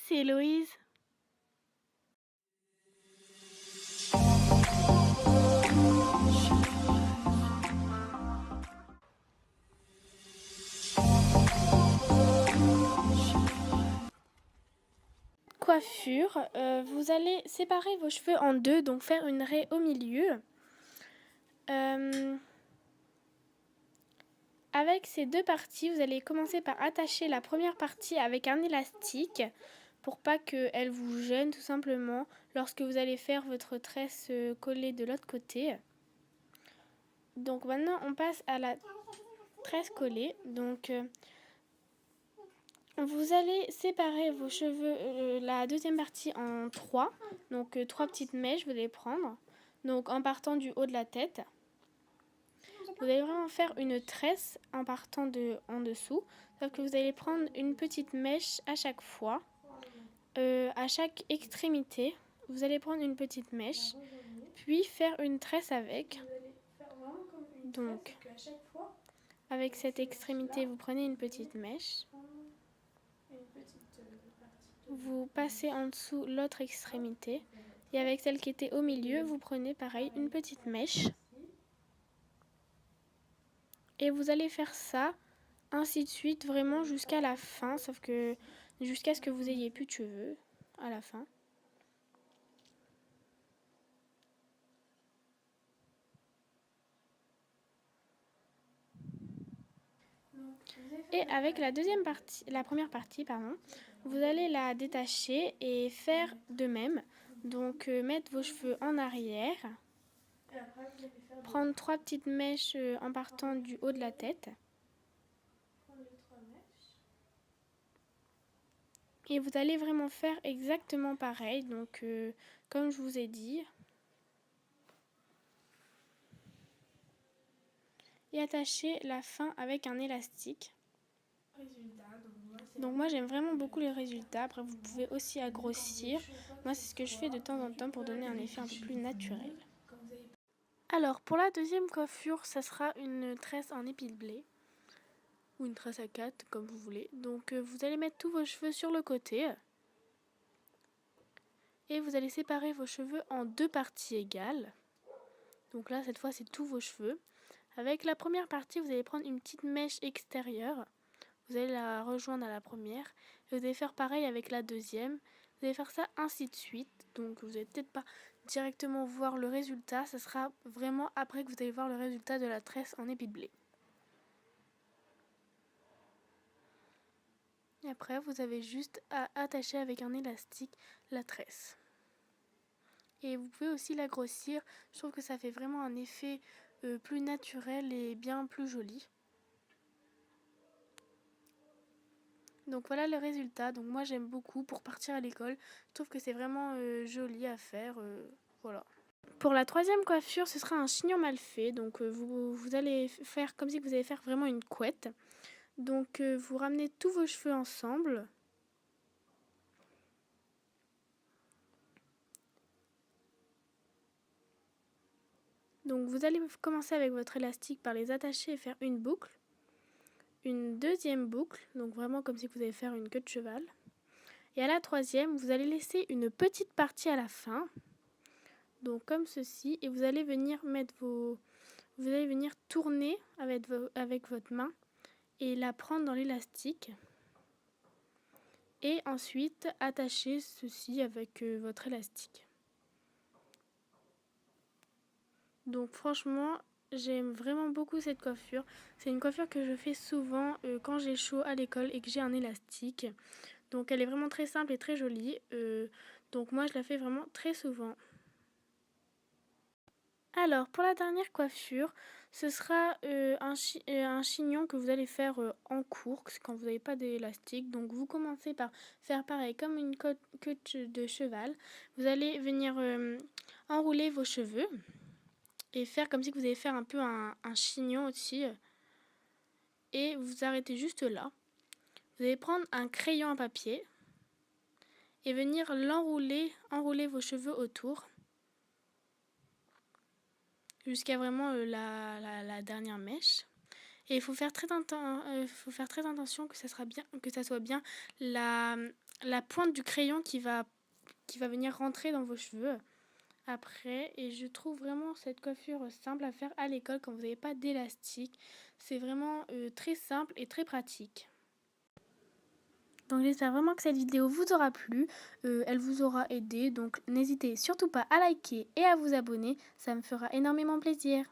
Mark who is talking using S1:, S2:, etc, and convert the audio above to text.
S1: c'est Héloïse. Coiffure, vous allez séparer vos cheveux en deux, donc faire une raie au milieu. Avec ces deux parties, vous allez commencer par attacher la première partie avec un élastique pour pas qu'elle vous gêne tout simplement lorsque vous allez faire votre tresse collée de l'autre côté. Donc maintenant on passe à la tresse collée. Donc vous allez séparer vos cheveux, la deuxième partie en trois. Donc trois petites mèches, vous allez prendre. Donc en partant du haut de la tête. Vous allez vraiment faire une tresse en partant en dessous. Sauf que vous allez prendre une petite mèche à chaque fois. À chaque extrémité, vous allez prendre une petite mèche. Puis faire une tresse avec. Donc, avec cette extrémité, vous prenez une petite mèche. Vous passez en dessous l'autre extrémité. Et avec celle qui était au milieu, vous prenez pareil une petite mèche. Et vous allez faire ça, ainsi de suite, vraiment jusqu'à la fin. Sauf que jusqu'à ce que vous ayez plus de cheveux à la fin. Et avec la première partie, vous allez la détacher et faire de même. Donc mettre vos cheveux en arrière, prendre trois petites mèches en partant du haut de la tête. Et vous allez vraiment faire exactement pareil, donc comme je vous ai dit. Et attacher la fin avec un élastique. Donc moi j'aime vraiment beaucoup les résultats. Après vous pouvez aussi grossir. Moi c'est ce que je fais de temps en temps pour donner un effet un peu plus naturel. Alors pour la deuxième coiffure, ça sera une tresse en épi de blé. Ou une tresse à 4 comme vous voulez. Donc vous allez mettre tous vos cheveux sur le côté. Et vous allez séparer vos cheveux en deux parties égales. Donc là cette fois c'est tous vos cheveux. Avec la première partie vous allez prendre une petite mèche extérieure. Vous allez la rejoindre à la première. Et vous allez faire pareil avec la deuxième. Vous allez faire ça ainsi de suite. Donc vous n'allez peut-être pas directement voir le résultat. Ça sera vraiment après que vous allez voir le résultat de la tresse en épi de blé. Et après vous avez juste à attacher avec un élastique la tresse. Et vous pouvez aussi la grossir. Je trouve que ça fait vraiment un effet plus naturel et bien plus joli. Donc voilà le résultat. Donc moi j'aime beaucoup pour partir à l'école. Je trouve que c'est vraiment joli à faire. Voilà. Pour la troisième coiffure, ce sera un chignon mal fait. Donc vous allez faire comme si vous allez faire vraiment une couette. Donc vous ramenez tous vos cheveux ensemble. Donc vous allez commencer avec votre élastique par les attacher et faire une boucle. Une deuxième boucle, donc vraiment comme si vous allez faire une queue de cheval. Et à la troisième, vous allez laisser une petite partie à la fin, donc comme ceci, et vous allez venir tourner avec votre main et la prendre dans l'élastique. Et ensuite attacher ceci avec votre élastique. Donc franchement, j'aime vraiment beaucoup cette coiffure. C'est une coiffure que je fais souvent quand j'ai chaud à l'école et que j'ai un élastique. Donc elle est vraiment très simple et très jolie. Donc moi je la fais vraiment très souvent. Alors pour la dernière coiffure, ce sera un chignon que vous allez faire en course quand vous n'avez pas d'élastique. Donc vous commencez par faire pareil comme une queue de cheval. Vous allez venir enrouler vos cheveux et faire comme si vous allez faire un peu un chignon aussi. Et vous arrêtez juste là. Vous allez prendre un crayon à papier et venir enrouler vos cheveux autour jusqu'à vraiment la dernière mèche. Et il faut faire très attention que ça soit bien la pointe du crayon qui va venir rentrer dans vos cheveux après. Et je trouve vraiment cette coiffure simple à faire à l'école quand vous n'avez pas d'élastique. C'est vraiment très simple et très pratique. Donc j'espère vraiment que cette vidéo vous aura plu, elle vous aura aidé. Donc n'hésitez surtout pas à liker et à vous abonner, ça me fera énormément plaisir.